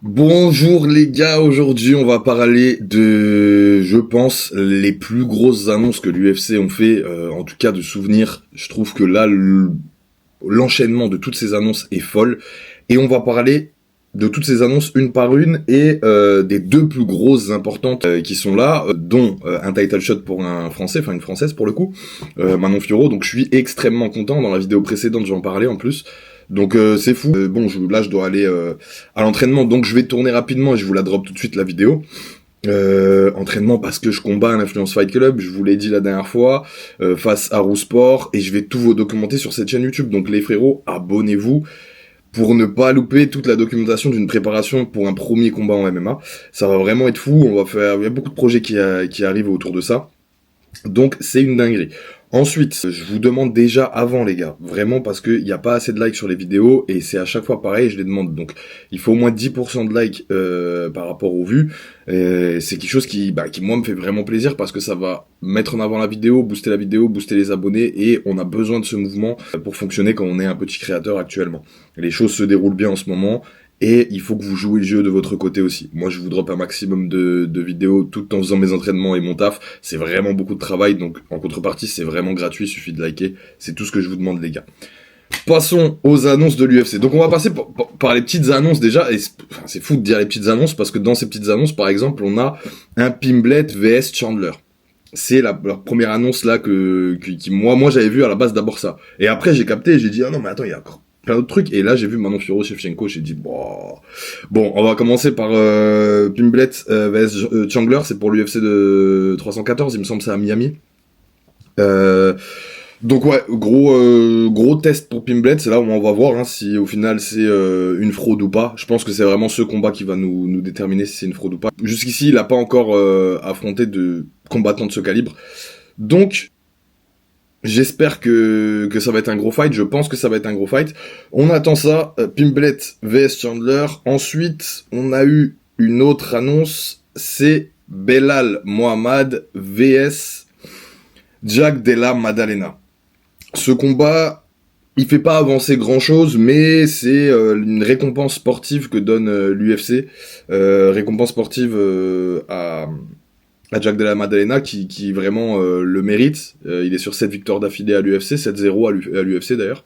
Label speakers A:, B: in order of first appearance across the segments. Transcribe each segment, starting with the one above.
A: Bonjour les gars, aujourd'hui on va parler de, je pense, les plus grosses annonces que l'UFC ont fait, en tout cas de souvenirs. Je trouve que là, l'enchaînement de toutes ces annonces est folle. Et on va parler de toutes ces annonces une par une et des deux plus grosses importantes qui sont là, dont un title shot pour un Français, enfin une Française pour le coup, Manon Fiorot. Donc je suis extrêmement content, dans la vidéo précédente j'en parlais en plus. Donc c'est fou. Bon, là je dois aller à l'entraînement, donc je vais tourner rapidement et je vous la drop tout de suite la vidéo. Entraînement parce que je combats à l'Influence Fight Club, je vous l'ai dit la dernière fois, face à Sport, et je vais tout vous documenter sur cette chaîne YouTube. Donc les frérots, abonnez-vous pour ne pas louper toute la documentation d'une préparation pour un premier combat en MMA. Ça va vraiment être fou. Il y a beaucoup de projets qui arrivent autour de ça. Donc c'est une dinguerie. Ensuite, je vous demande déjà avant les gars, vraiment parce qu'il n'y a pas assez de likes sur les vidéos et c'est à chaque fois pareil, je les demande. Donc il faut au moins 10% de likes par rapport aux vues. C'est quelque chose qui moi me fait vraiment plaisir parce que ça va mettre en avant la vidéo, booster les abonnés et on a besoin de ce mouvement pour fonctionner quand on est un petit créateur actuellement. Les choses se déroulent bien en ce moment. Et il faut que vous jouez le jeu de votre côté aussi. Moi, je vous drop un maximum de vidéos tout en faisant mes entraînements et mon taf. C'est vraiment beaucoup de travail, donc en contrepartie, c'est vraiment gratuit, il suffit de liker. C'est tout ce que je vous demande, les gars. Passons aux annonces de l'UFC. Donc on va passer par les petites annonces déjà. Et c'est fou de dire les petites annonces, parce que dans ces petites annonces, par exemple, on a un Pimblet vs Chandler. C'est leur première annonce là qui moi j'avais vu à la base d'abord ça. Et après j'ai capté et j'ai dit ah non mais attends, il y a encore plein d'autres trucs, et là j'ai vu Manon Fiorot Shevchenko, j'ai dit bon on va commencer par Pimblet vs Chandler, c'est pour l'UFC de 314, il me semble, c'est à Miami. Donc ouais, gros test pour Pimblet, c'est là où on va voir si au final c'est une fraude ou pas. Je pense que c'est vraiment ce combat qui va nous déterminer si c'est une fraude ou pas. Jusqu'ici il a pas encore affronté de combattants de ce calibre, donc j'espère que ça va être un gros fight. Je pense que ça va être un gros fight. On attend ça. Pimblet vs Chandler. Ensuite, on a eu une autre annonce. C'est Belal Mohamed vs Jack Della Maddalena. Ce combat, il fait pas avancer grand chose, mais c'est une récompense sportive que donne l'UFC. Récompense sportive à Jack Della Maddalena qui vraiment le mérite. Il est sur 7 victoires d'affilée à l'UFC, 7-0 à l'UFC d'ailleurs.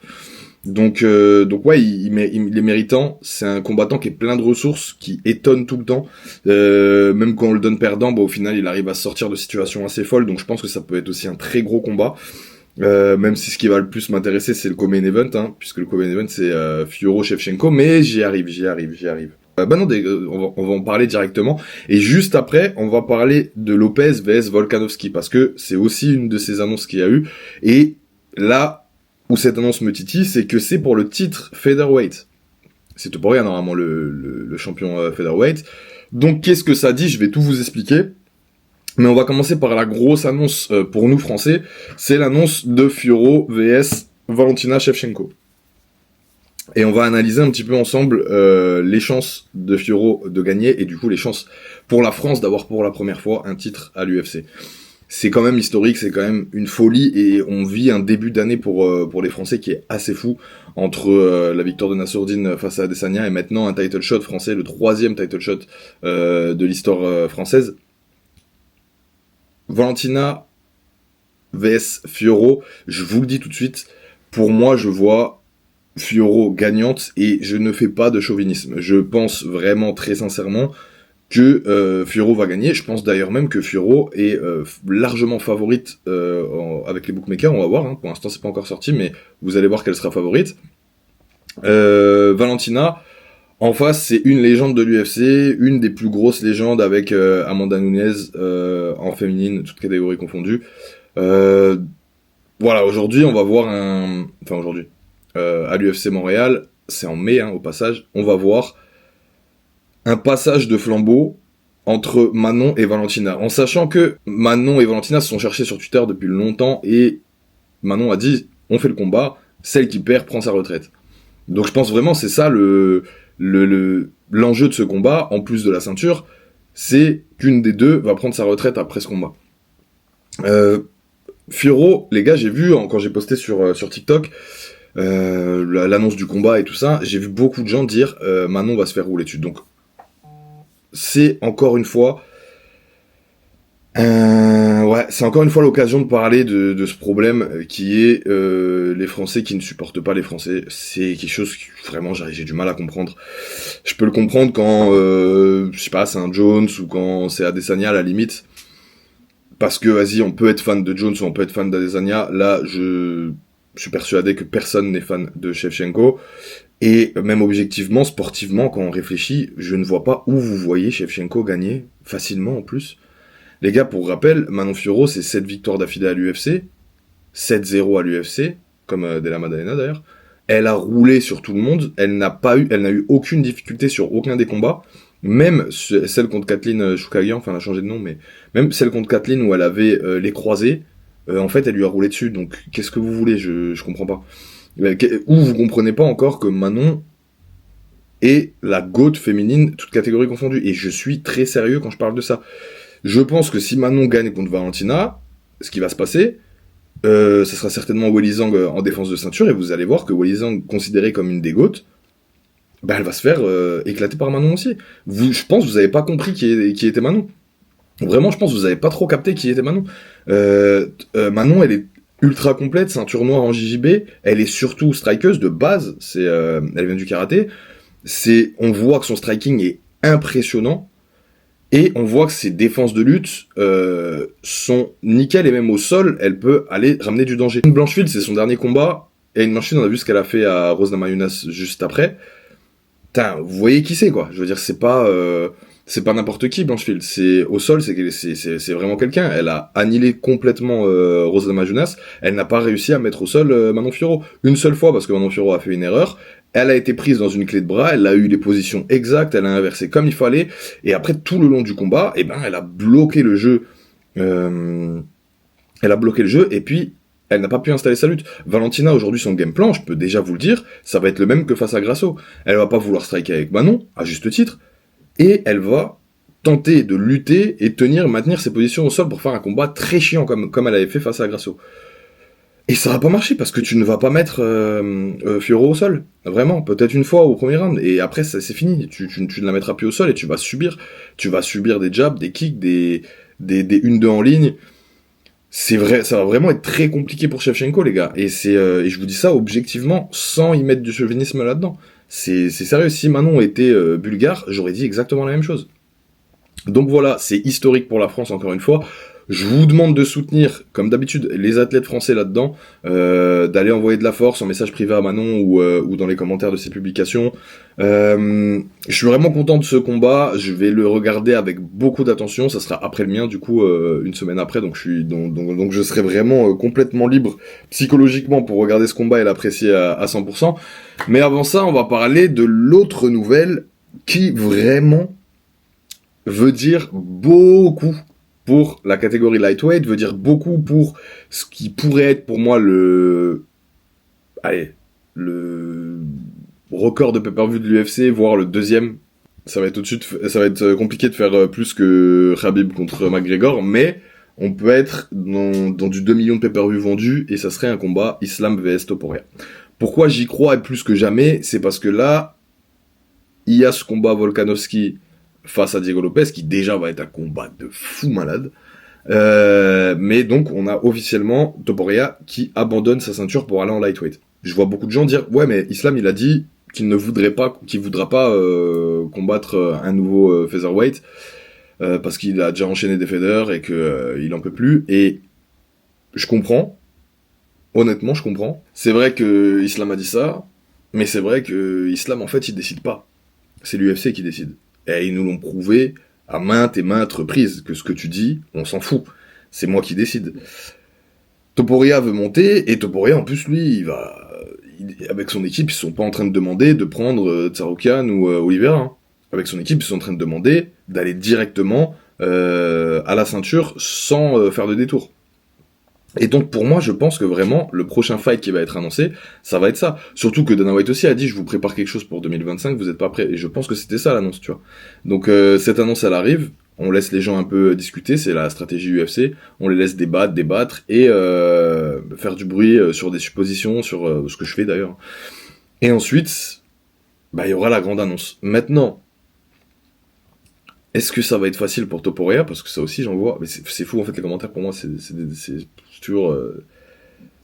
A: Donc ouais, il est méritant. C'est un combattant qui est plein de ressources, qui étonne tout le temps. Même quand on le donne perdant, au final il arrive à sortir de situations assez folles. Donc je pense que ça peut être aussi un très gros combat. Même si ce qui va le plus m'intéresser c'est le co-main event, puisque le co-main event c'est Fiorot Shevchenko, mais j'y arrive. Non, on va en parler directement. Et juste après, on va parler de Lopez vs Volkanovski, parce que c'est aussi une de ces annonces qu'il y a eu. Et là où cette annonce me titille, c'est que c'est pour le titre featherweight. C'est tout pour rien, normalement, le champion featherweight. Donc qu'est-ce que ça dit? Je vais tout vous expliquer. Mais on va commencer par la grosse annonce pour nous français. C'est l'annonce de Fiorot vs Valentina Shevchenko. Et on va analyser un petit peu ensemble les chances de Fiorot de gagner, et du coup les chances pour la France d'avoir pour la première fois un titre à l'UFC. C'est quand même historique, c'est quand même une folie, et on vit un début d'année pour les Français qui est assez fou, entre la victoire de Nassourdine face à Adesanya et maintenant un title shot français, le 3e title shot de l'histoire française. Valentina vs Fiorot, je vous le dis tout de suite, pour moi je vois Fiorot gagnante, et je ne fais pas de chauvinisme. Je pense vraiment très sincèrement que Fiorot va gagner. Je pense d'ailleurs même que Fiorot est largement favorite avec les bookmakers. On va voir, pour l'instant c'est pas encore sorti, mais vous allez voir qu'elle sera favorite. Valentina, en face, c'est une légende de l'UFC, une des plus grosses légendes avec Amanda Nunes en féminine, toutes catégories confondues. Voilà, aujourd'hui on va voir aujourd'hui à l'UFC Montréal, c'est en mai au passage, on va voir un passage de flambeau entre Manon et Valentina, en sachant que Manon et Valentina se sont cherchés sur Twitter depuis longtemps, et Manon a dit on fait le combat, celle qui perd prend sa retraite. Donc je pense vraiment c'est ça l'enjeu de ce combat, en plus de la ceinture, c'est qu'une des deux va prendre sa retraite après ce combat. Fiorot, les gars, j'ai vu quand j'ai posté sur TikTok l'annonce du combat et tout ça, j'ai vu beaucoup de gens dire Manon va se faire rouler dessus. Donc c'est encore une fois c'est encore une fois l'occasion de parler de ce problème qui est les Français qui ne supportent pas les Français. C'est quelque chose que vraiment j'ai du mal à comprendre. Je peux le comprendre quand je sais pas, c'est un Jones ou quand c'est Adesanya à la limite, parce que vas-y, on peut être fan de Jones ou on peut être fan d'Adesanya. Là, je suis persuadé que personne n'est fan de Shevchenko. Et même objectivement, sportivement, quand on réfléchit, je ne vois pas où vous voyez Shevchenko gagner facilement en plus. Les gars, pour rappel, Manon Fiorot, c'est 7 victoires d'affilée à l'UFC, 7-0 à l'UFC, comme Della Maddalena d'ailleurs. Elle a roulé sur tout le monde, elle n'a eu aucune difficulté sur aucun des combats, même celle contre Kathleen Chookagian, enfin elle a changé de nom, mais même celle contre Kathleen où elle avait les croisés, en fait elle lui a roulé dessus, donc qu'est-ce que vous voulez, je comprends pas. Ou vous comprenez pas encore que Manon est la GOAT féminine, toute catégorie confondue, et je suis très sérieux quand je parle de ça. Je pense que si Manon gagne contre Valentina, ce qui va se passer, ça sera certainement Weili Zhang en défense de ceinture, et vous allez voir que Weili Zhang, considérée comme une des GOAT, bah elle va se faire éclater par Manon aussi. Je pense que vous avez pas compris qui était Manon. Vraiment, je pense que vous avez pas trop capté qui était Manon. Manon, elle est ultra complète, ceinture noire en JJB, elle est surtout strikeuse de base, elle vient du karaté. On voit que son striking est impressionnant. Et on voit que ses défenses de lutte sont nickel, et même au sol, elle peut aller ramener du danger. Blanchfield, c'est son dernier combat, et Blanchfield, on a vu ce qu'elle a fait à Rose Namajunas juste après. Putain, vous voyez qui c'est, quoi. Je veux dire, c'est pas n'importe qui, Blanchfield. Au sol, c'est vraiment quelqu'un. Elle a annihilé complètement Rose Namajunas. Elle n'a pas réussi à mettre au sol Manon Fiorot. Une seule fois, parce que Manon Fiorot a fait une erreur. Elle a été prise dans une clé de bras, elle a eu les positions exactes, elle a inversé comme il fallait, et après, tout le long du combat, elle a bloqué le jeu. Et puis, elle n'a pas pu installer sa lutte. Valentina, aujourd'hui, son game plan, je peux déjà vous le dire, ça va être le même que face à Grasso. Elle va pas vouloir striker avec Manon, à juste titre, et elle va tenter de lutter et maintenir ses positions au sol pour faire un combat très chiant, comme elle avait fait face à Grasso. Et ça va pas marcher, parce que tu ne vas pas mettre Fiorot au sol. Vraiment, peut-être une fois au premier round, et après, c'est fini. Tu ne la mettras plus au sol, et tu vas subir des jabs, des kicks, des 1-2 en ligne. C'est vrai, ça va vraiment être très compliqué pour Shevchenko, les gars. Et je vous dis ça objectivement, sans y mettre du chauvinisme là-dedans. C'est sérieux, si Manon était bulgare, j'aurais dit exactement la même chose. Donc voilà, c'est historique pour la France, encore une fois. Je vous demande de soutenir, comme d'habitude, les athlètes français là-dedans, d'aller envoyer de la force en message privé à Manon ou dans les commentaires de ses publications. Je suis vraiment content de ce combat, je vais le regarder avec beaucoup d'attention, ça sera après le mien, du coup, une semaine après, donc je serai vraiment complètement libre psychologiquement pour regarder ce combat et l'apprécier à 100%. Mais avant ça, on va parler de l'autre nouvelle qui vraiment veut dire beaucoup pour la catégorie lightweight, veut dire beaucoup pour ce qui pourrait être pour moi le record de pay-per-view de l'UFC, voire le deuxième. Ça va être compliqué de faire plus que Khabib contre McGregor, mais on peut être dans du 2 millions de pay-per-view vendus, et ça serait un combat Islam vs Topuria. Pourquoi j'y crois plus que jamais? C'est parce que là, il y a ce combat Volkanovski face à Diego Lopez, qui déjà va être un combat de fou malade. Mais donc, on a officiellement Topuria qui abandonne sa ceinture pour aller en lightweight. Je vois beaucoup de gens dire, ouais, mais Islam, il a dit qu'il ne voudrait pas, qu'il voudra pas combattre un nouveau featherweight, parce qu'il a déjà enchaîné des feathers et que il en peut plus. Et je comprends. Honnêtement, je comprends. C'est vrai que Islam a dit ça, mais c'est vrai que Islam, en fait, il décide pas. C'est l'UFC qui décide. Et ils nous l'ont prouvé à maintes et maintes reprises, que ce que tu dis, on s'en fout. C'est moi qui décide. Topuria veut monter, et Topuria, en plus, lui, avec son équipe, ils sont pas en train de demander de prendre Tsarukyan ou Oliveira. Hein. Avec son équipe, ils sont en train de demander d'aller directement à la ceinture sans faire de détour. Et donc pour moi, je pense que vraiment, le prochain fight qui va être annoncé, ça va être ça. Surtout que Dana White aussi a dit, je vous prépare quelque chose pour 2025, vous êtes pas prêts. Et je pense que c'était ça l'annonce, tu vois. Donc cette annonce, elle arrive, on laisse les gens un peu discuter, c'est la stratégie UFC, on les laisse débattre et faire du bruit sur des suppositions, sur ce que je fais d'ailleurs. Et ensuite, il y aura la grande annonce. Maintenant, Est-ce que ça va être facile pour Topuria? Parce que ça aussi, j'en vois. Mais c'est fou, en fait, les commentaires, pour moi, c'est toujours,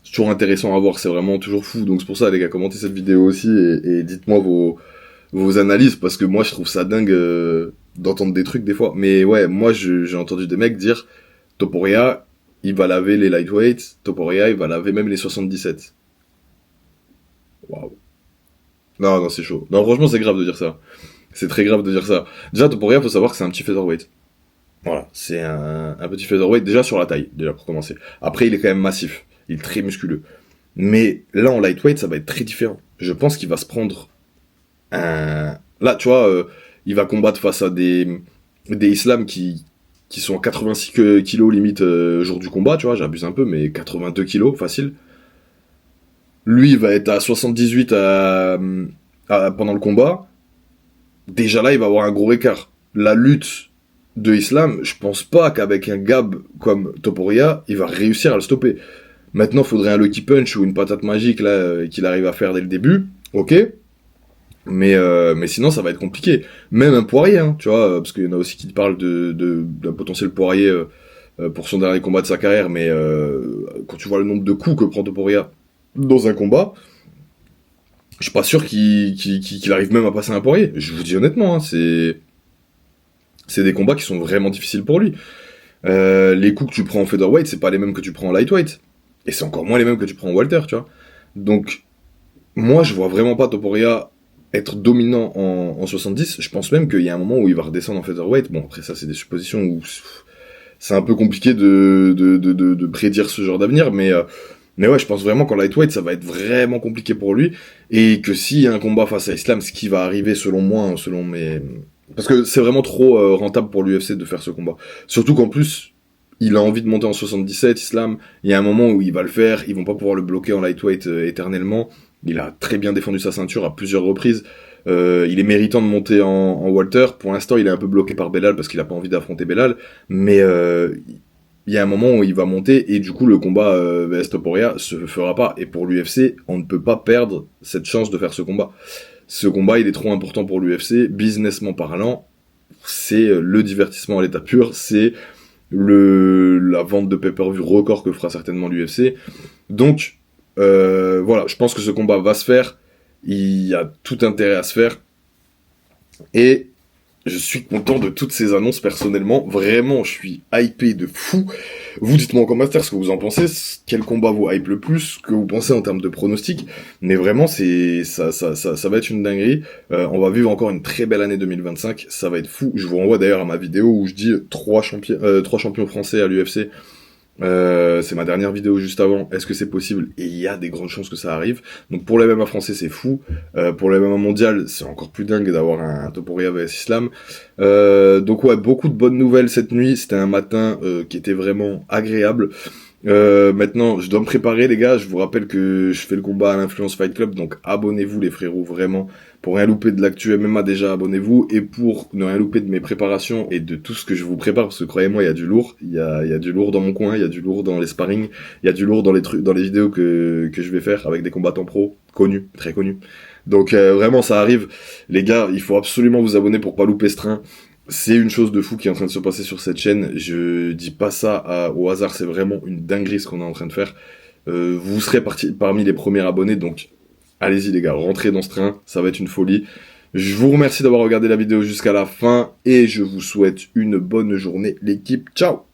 A: c'est toujours intéressant à voir. C'est vraiment toujours fou. Donc, c'est pour ça, les gars, commentez cette vidéo aussi et dites-moi vos analyses. Parce que moi, je trouve ça dingue d'entendre des trucs des fois. Mais ouais, moi, j'ai entendu des mecs dire Topuria, il va laver les lightweights. Topuria, il va laver même les 77. Waouh. Non, non, c'est chaud. Non, franchement, c'est grave de dire ça. C'est très grave de dire ça. Déjà, Topuria, faut savoir que c'est un petit featherweight. Voilà, c'est un petit featherweight déjà sur la taille, déjà pour commencer. Après, il est quand même massif, il est très musculeux. Mais là, en lightweight, ça va être très différent. Je pense qu'il va se prendre un... Là, tu vois, il va combattre face à des Islam qui sont à 86 kilos limite jour du combat, tu vois, j'abuse un peu, mais 82 kilos, facile. Lui, il va être à 78 pendant le combat. Déjà là, il va avoir un gros écart. La lutte de Islam, je pense pas qu'avec un Gab comme Topuria, il va réussir à le stopper. Maintenant, il faudrait un Lucky Punch ou une patate magique là qu'il arrive à faire dès le début, ok. Mais sinon, ça va être compliqué. Même un Poirier, hein, tu vois, parce qu'il y en a aussi qui parlent d'un potentiel Poirier pour son dernier combat de sa carrière, mais quand tu vois le nombre de coups que prend Topuria dans un combat, je suis pas sûr qu'il arrive même à passer un Poirier. Je vous dis honnêtement, hein, c'est des combats qui sont vraiment difficiles pour lui. Les coups que tu prends en featherweight, c'est pas les mêmes que tu prends en lightweight. Et c'est encore moins les mêmes que tu prends en welter, tu vois. Donc, moi, je vois vraiment pas Topuria être dominant en 70. Je pense même qu'il y a un moment où il va redescendre en featherweight. Bon, après ça, c'est des suppositions où c'est un peu compliqué de prédire ce genre d'avenir, mais ouais, je pense vraiment qu'en lightweight, ça va être vraiment compliqué pour lui, et que s'il y a un combat face à Islam, ce qui va arriver selon moi, hein, selon mes... Parce que c'est vraiment trop rentable pour l'UFC de faire ce combat. Surtout qu'en plus, il a envie de monter en 77, Islam, il y a un moment où il va le faire, ils vont pas pouvoir le bloquer en lightweight éternellement, il a très bien défendu sa ceinture à plusieurs reprises, il est méritant de monter en Walter. Pour l'instant, il est un peu bloqué par Belal parce qu'il a pas envie d'affronter Belal, mais il y a un moment où il va monter et du coup le combat vs Topuria se fera pas. Et pour l'UFC, on ne peut pas perdre cette chance de faire ce combat. Ce combat, il est trop important pour l'UFC, businessment parlant. C'est le divertissement à l'état pur, c'est la vente de pay-per-view record que fera certainement l'UFC. Donc voilà, je pense que ce combat va se faire. Il y a tout intérêt à se faire. Et je suis content de toutes ces annonces personnellement. Vraiment, je suis hypé de fou. Vous dites-moi en commentaire ce que vous en pensez. Quel combat vous hype le plus? Ce que vous pensez en termes de pronostics. Mais vraiment, ça va être une dinguerie. On va vivre encore une très belle année 2025. Ça va être fou. Je vous renvoie d'ailleurs à ma vidéo où je dis trois champions français à l'UFC. C'est ma dernière vidéo juste avant. Est-ce que c'est possible? Et il y a des grandes chances que ça arrive. Donc pour les MMA français, c'est fou. Pour les MMA mondial, c'est encore plus dingue d'avoir un Topuria vs Islam. Donc ouais, beaucoup de bonnes nouvelles cette nuit. C'était un matin qui était vraiment agréable. Maintenant, je dois me préparer, les gars. Je vous rappelle que je fais le combat à l'Influence Fight Club, donc abonnez-vous, les frérots, vraiment. Pour rien louper de l'actu MMA, déjà, abonnez-vous. Et pour ne rien louper de mes préparations et de tout ce que je vous prépare, parce que croyez-moi, il y a du lourd. Il y a du lourd dans mon coin, il y a du lourd dans les sparring, il y a du lourd dans les trucs, dans les vidéos que je vais faire avec des combattants pro, connus, très connus. Donc vraiment, ça arrive. Les gars, il faut absolument vous abonner pour pas louper ce train. C'est une chose de fou qui est en train de se passer sur cette chaîne. Je dis pas ça au hasard, c'est vraiment une dinguerie ce qu'on est en train de faire. Vous serez parmi les premiers abonnés, donc allez-y les gars, rentrez dans ce train, ça va être une folie. Je vous remercie d'avoir regardé la vidéo jusqu'à la fin et je vous souhaite une bonne journée l'équipe. Ciao!